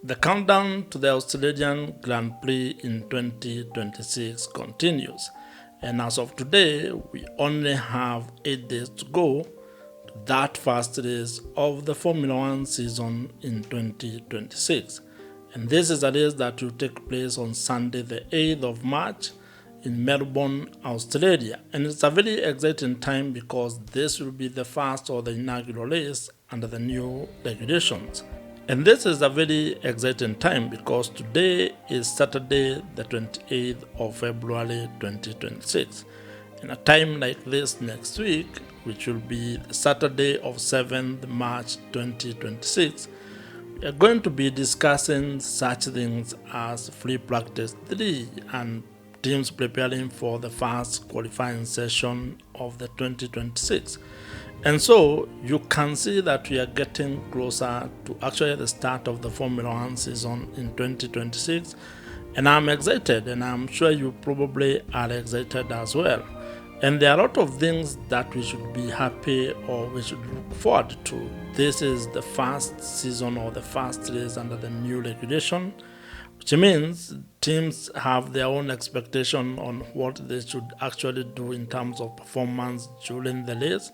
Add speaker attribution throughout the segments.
Speaker 1: The countdown to the Australian Grand Prix in 2026 continues, and as of today, we only have 8 days to go to that first race of the Formula One season in 2026. And this is a race that will take place on Sunday, the 8th of March in Melbourne, Australia. And it's a very exciting time because this will be the first or the inaugural race under the new regulations. And this is a very exciting time because today is Saturday, the 28th of February 2026. In a time like this next week, which will be Saturday of 7th March 2026, we are going to be discussing such things as free practice 3 and teams preparing for the first qualifying session of the 2026. And so you can see that we are getting closer to actually the start of the Formula One season in 2026. And I'm excited, and I'm sure you probably are excited as well. And there are a lot of things that we should be happy or we should look forward to. This is the first season or the first race under the new regulation, which means teams have their own expectation on what they should actually do in terms of performance during the race.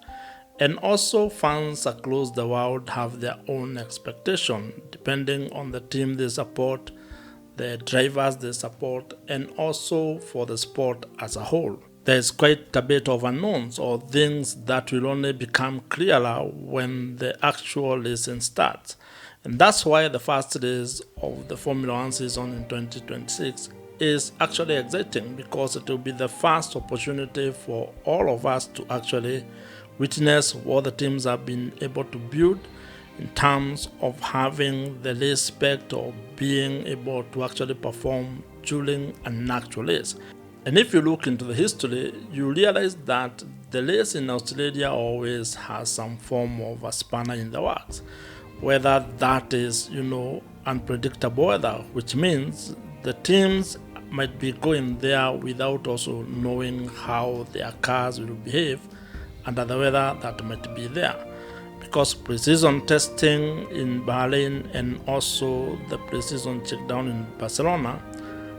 Speaker 1: And also fans across the world have their own expectation depending on the team they support, the drivers they support, and also for the sport as a whole. There is quite a bit of unknowns or things that will only become clearer when the actual racing starts. And that's why the first race of the Formula One season in 2026 is actually exciting, because it will be the first opportunity for all of us to actually witness what the teams have been able to build in terms of having the respect or being able to actually perform during an actual race. And if you look into the history, you realize that the race in Australia always has some form of a spanner in the works, whether that is, unpredictable weather, which means the teams might be going there without also knowing how their cars will behave under the weather that might be there. Because pre-season testing in Bahrain and also the pre-season check-down in Barcelona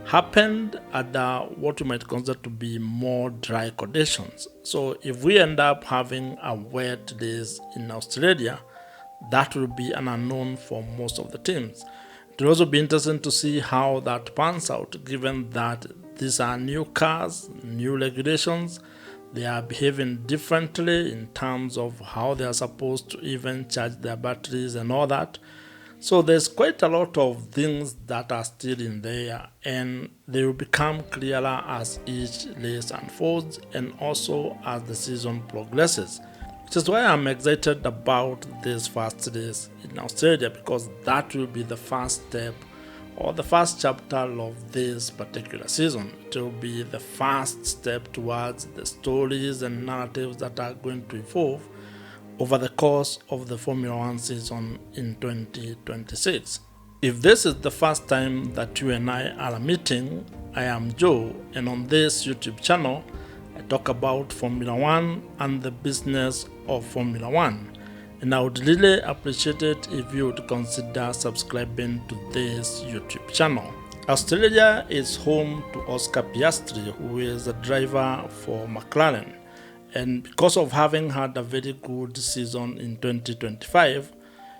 Speaker 1: happened under what you might consider to be more dry conditions. So if we end up having a wet days in Australia, that will be an unknown for most of the teams. It will also be interesting to see how that pans out, given that these are new cars, new regulations. They are behaving differently in terms of how they are supposed to even charge their batteries and all that. So there's quite a lot of things that are still in there, and they will become clearer as each race unfolds and also as the season progresses. Which is why I'm excited about this first race in Australia, because that will be the first step or the first chapter of this particular season. It will be the first step towards the stories and narratives that are going to evolve over the course of the Formula One season in 2026. If this is the first time that you and I are meeting, I am Joe, and on this YouTube channel, I talk about Formula One and the business of Formula One. And I would really appreciate it if you would consider subscribing to this YouTube channel. Australia is home to Oscar Piastri, who is a driver for McLaren. And because of having had a very good season in 2025,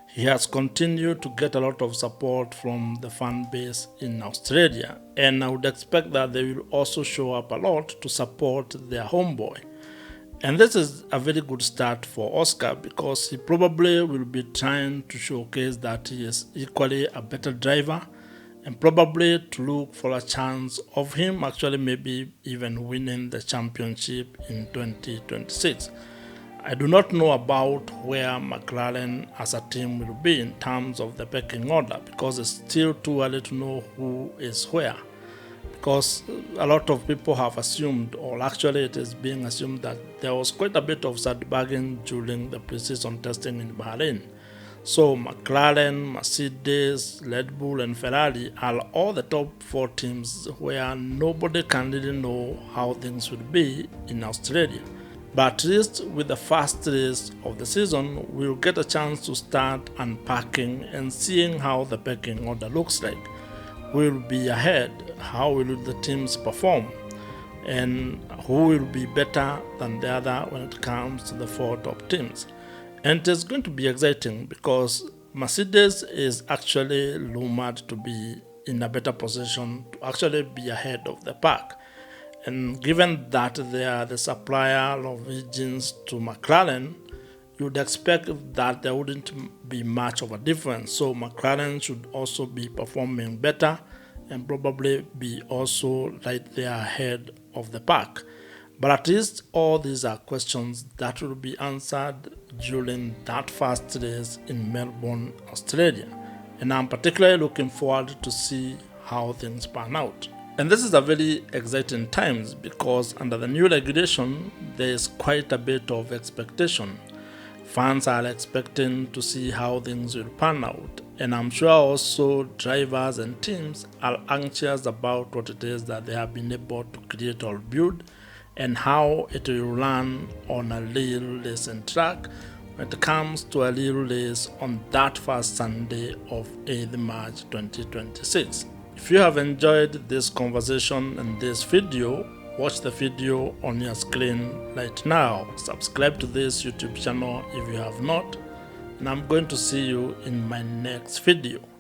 Speaker 1: he has continued to get a lot of support from the fan base in Australia. And I would expect that they will also show up a lot to support their homeboy. And this is a very good start for Oscar, because he probably will be trying to showcase that he is equally a better driver, and probably to look for a chance of him actually maybe even winning the championship in 2026. I do not know about where McLaren as a team will be in terms of the pecking order, because it's still too early to know who is where. Because a lot of people have assumed, or actually it is being assumed, that there was quite a bit of sandbagging during the pre-season testing in Bahrain. So McLaren, Mercedes, Red Bull and Ferrari are all the top 4 teams where nobody can really know how things will be in Australia. But at least with the first race of the season, we'll get a chance to start unpacking and seeing how the pecking order looks like. Who will be ahead? How will the teams perform? And who will be better than the other when it comes to the 4 top teams? And it is going to be exciting because Mercedes is actually rumored to be in a better position to actually be ahead of the pack. And given that they are the supplier of engines to McLaren, you would expect that there wouldn't be much of a difference. So McLaren should also be performing better and probably be also right there ahead of the pack. But at least all these are questions that will be answered during that first race in Melbourne, Australia. And I'm particularly looking forward to see how things pan out. And this is a very exciting times because under the new regulation, there is quite a bit of expectation. Fans are expecting to see how things will pan out. And I'm sure also drivers and teams are anxious about what it is that they have been able to create or build and how it will run on a real racing track when it comes to a real race on that first Sunday of 8th March 2026. If you have enjoyed this conversation and this video, watch the video on your screen right now. Subscribe to this YouTube channel if you have not, and I'm going to see you in my next video.